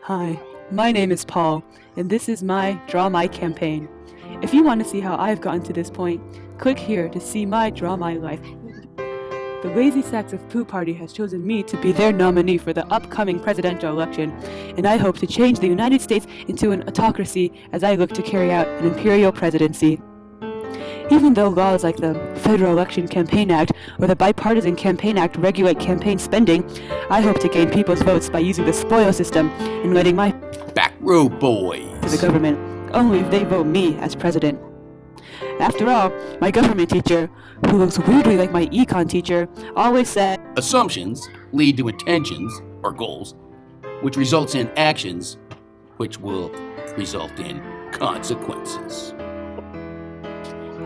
Hi, my name is Paul, and this is my Draw My campaign. If you want to see how I've gotten to this point, click here to see my Draw My life. The Lazy Sacks of Poo Party has chosen me to be their nominee for the upcoming presidential election, and I hope to change the United States into an autocracy as I look to carry out an imperial presidency. Even though laws like the Federal Election Campaign Act or the Bipartisan Campaign Act regulate campaign spending, I hope to gain people's votes by using the spoil system and letting my back row boys to the government only if they vote me as president. After all, my government teacher, who looks weirdly like my econ teacher, always said, assumptions lead to intentions or goals, which results in actions, which will result in consequences.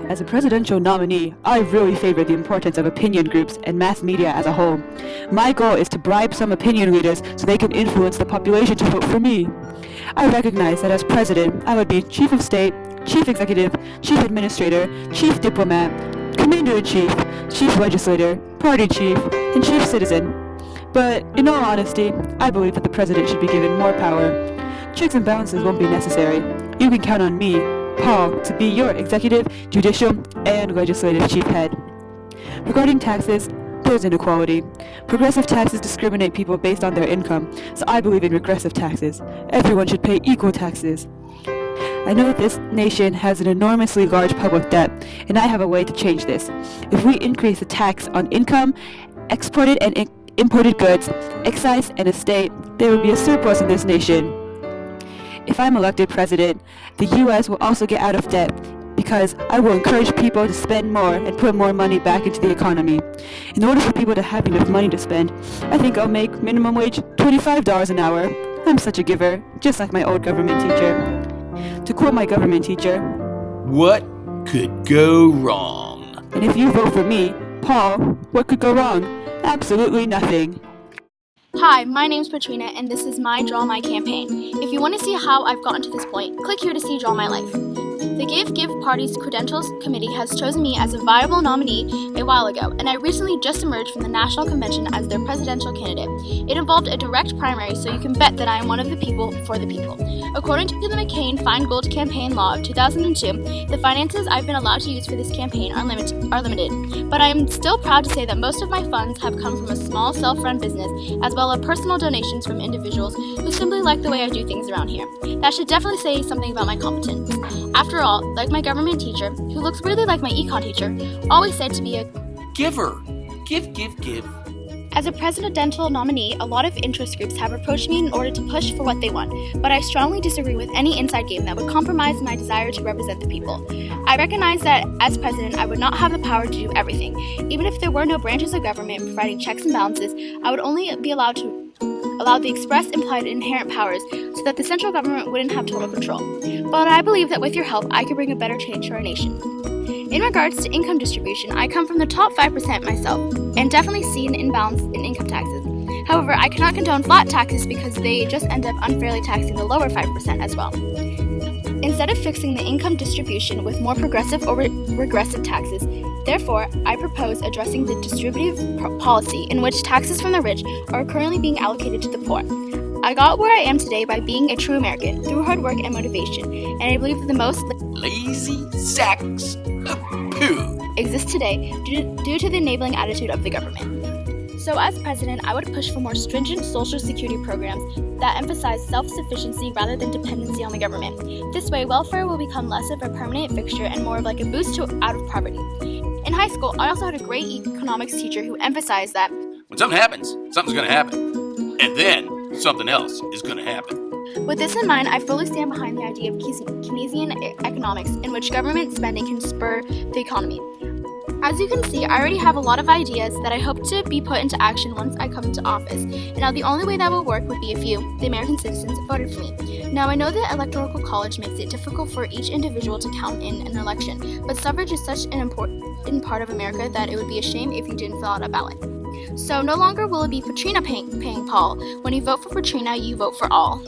As a presidential nominee, I really favor the importance of opinion groups and mass media as a whole. My goal is to bribe some opinion leaders so they can influence the population to vote for me. I recognize that as president, I would be chief of state, chief executive, chief administrator, chief diplomat, commander-in-chief, chief legislator, party chief, and chief citizen. But in all honesty, I believe that the president should be given more power. Checks and balances won't be necessary. You can count on me, Paul, to be your executive, judicial, and legislative chief head. Regarding taxes, there's inequality. Progressive taxes discriminate people based on their income, so I believe in regressive taxes. Everyone should pay equal taxes. I know that this nation has an enormously large public debt, and I have a way to change this. If we increase the tax on income, exported and imported goods, excise, and estate, there would be a surplus in this nation. If I'm elected president, the U.S. will also get out of debt because I will encourage people to spend more and put more money back into the economy. In order for people to have enough money to spend, I think I'll make minimum wage $25 an hour. I'm such a giver, just like my old government teacher. To quote my government teacher, what could go wrong? And if you vote for me, Paul, what could go wrong? Absolutely nothing. Hi, my name's Patrina, and this is my Draw My campaign. If you want to see how I've gotten to this point, click here to see Draw My Life. The Give Party's Credentials Committee has chosen me as a viable nominee a while ago, and I recently just emerged from the National Convention as their presidential candidate. It involved a direct primary, so you can bet that I am one of the people for the people. According to the McCain-Feingold campaign law of 2002, the finances I've been allowed to use for this campaign are limited, but I am still proud to say that most of my funds have come from a small self-run business, as well as personal donations from individuals who simply like the way I do things around here. That should definitely say something about my competence. After all, like my government teacher, who looks weirdly like my econ teacher, always said to be a giver. Give. As a presidential nominee, a lot of interest groups have approached me in order to push for what they want, but I strongly disagree with any inside game that would compromise my desire to represent the people. I recognize that as president, I would not have the power to do everything. Even if there were no branches of government providing checks and balances, I would only be allowed the express implied inherent powers so that the central government wouldn't have total control. But I believe that with your help, I could bring a better change to our nation. In regards to income distribution, I come from the top 5% myself, and definitely see an imbalance in income taxes. However, I cannot condone flat taxes because they just end up unfairly taxing the lower 5% as well. Instead of fixing the income distribution with more progressive or regressive taxes, therefore, I propose addressing the distributive policy in which taxes from the rich are currently being allocated to the poor. I got where I am today by being a true American through hard work and motivation, and I believe that the most lazy sacks of poo exists today due to the enabling attitude of the government. So as president, I would push for more stringent social security programs that emphasize self-sufficiency rather than dependency on the government. This way, welfare will become less of a permanent fixture and more of like a boost to out of poverty. In high school, I also had a great economics teacher who emphasized that when something happens, something's going to happen. And then something else is going to happen. With this in mind, I fully stand behind the idea of Keynesian economics in which government spending can spur the economy. As you can see, I already have a lot of ideas that I hope to be put into action once I come into office. And now the only way that will work would be if you, the American citizens, voted for me. Now I know that electoral college makes it difficult for each individual to count in an election, but suffrage is such an important part of America that it would be a shame if you didn't fill out a ballot. So no longer will it be Patrina paying Paul. When you vote for Patrina, you vote for all.